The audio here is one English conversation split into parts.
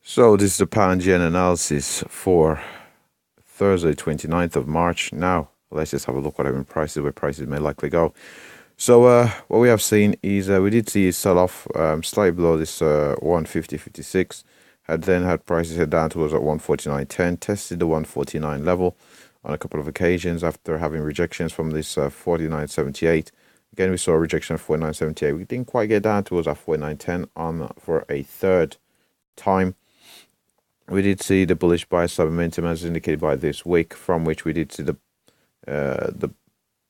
So this is the pound yen analysis for Thursday, 29th of March. Now, let's just have a look what happened prices, where prices may likely go. So what we have seen is we did see a sell-off slightly below this 150.56. Had prices head down towards at 149.10, tested the 149 level on a couple of occasions after having rejections from this 49.78. Again, we saw a rejection of 49.78. We didn't quite get down towards at 49.10 on for a third time. We did see the bullish buy side momentum as indicated by this wick, from which we did see the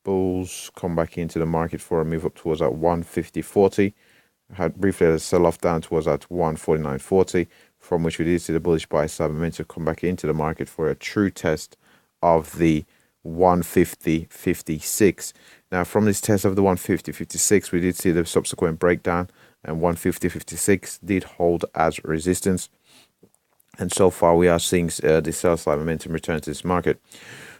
bulls come back into the market for a move up towards that 150.40. Had briefly a sell-off down towards that 149.40, from which we did see the bullish buy side momentum come back into the market for a true test of the 150.56. Now, from this test of the 150.56, we did see the subsequent breakdown, and 150.56 did hold as resistance. And so far, we are seeing the sell side momentum return to this market.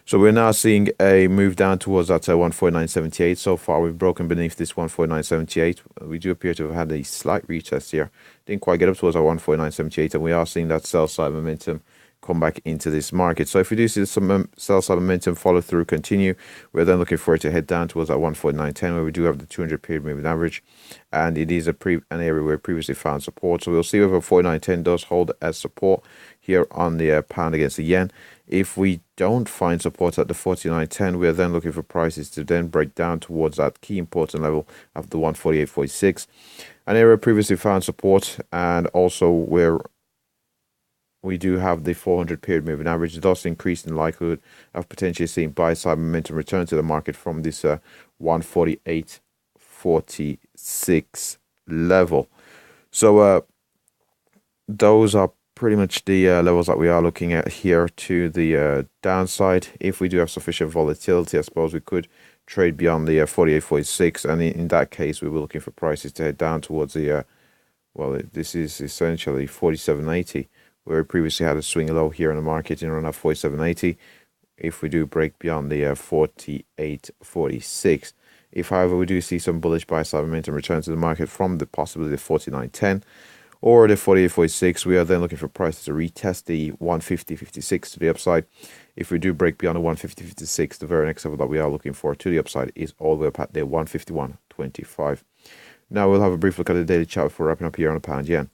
So we're now seeing a move down towards that 149.78. So far, we've broken beneath this 149.78. We do appear to have had a slight retest here. Didn't quite get up towards our 149.78, and we are seeing that sell side momentum come back into this market. So if we do see some sell side momentum follow through, continue, we're then looking for it to head down towards that 149.10, where we do have the 200 period moving average, and it is an area where we previously found support. So we'll see whether 49.10 does hold as support here on the pound against the yen. If we don't find support at the 49.10, we are then looking for prices to then break down towards that key important level of the 148.46, an area previously found support, and also where we do have the 400 period moving average, thus increasing likelihood of potentially seeing buy side momentum return to the market from this 148.46 level. So those are pretty much the levels that we are looking at here to the downside. If we do have sufficient volatility, I suppose we could trade beyond the 48.46, and in that case, we were looking for prices to head down towards the this is essentially 47.80, where we previously had a swing low here in the market in around 47.80. If we do break beyond the 48.46, if however we do see some bullish buy side momentum return to the market from the possibility of 49.10 or the 48.46, we are then looking for prices to retest the 150.56 to the upside. If we do break beyond the 150.56, the very next level that we are looking for to the upside is all the way up at the 151.25. Now we'll have a brief look at the daily chart before wrapping up here on the pound yen.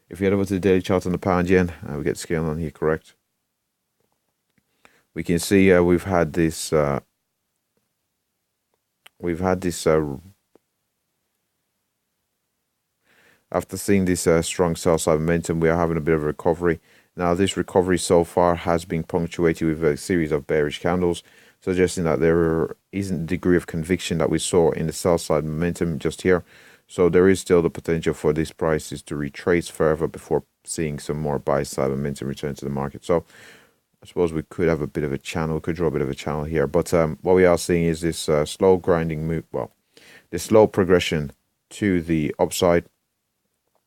If we head over to the daily chart on the pound yen, we get scale on here correct. We can see we've had this after seeing this strong sell side momentum, we are having a bit of a recovery. Now, this recovery so far has been punctuated with a series of bearish candles, suggesting that there isn't the degree of conviction that we saw in the sell side momentum just here. So there is still the potential for these prices to retrace further before seeing some more buy side momentum return to the market. So I suppose we could have a bit of a channel, could draw a bit of a channel here. But what we are seeing is this slow grinding move, this slow progression to the upside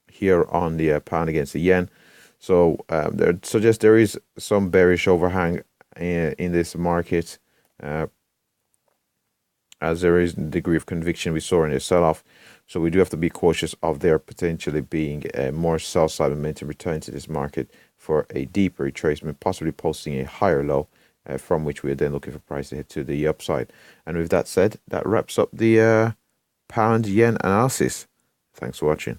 here on the pound against the yen. So there suggests there is some bearish overhang in this market, as there is a degree of conviction we saw in the sell-off. So we do have to be cautious of there potentially being more sell-side momentum return to this market for a deeper retracement, possibly posting a higher low, from which we are then looking for price to hit to the upside. And with that said, that wraps up the pound yen analysis. Thanks for watching.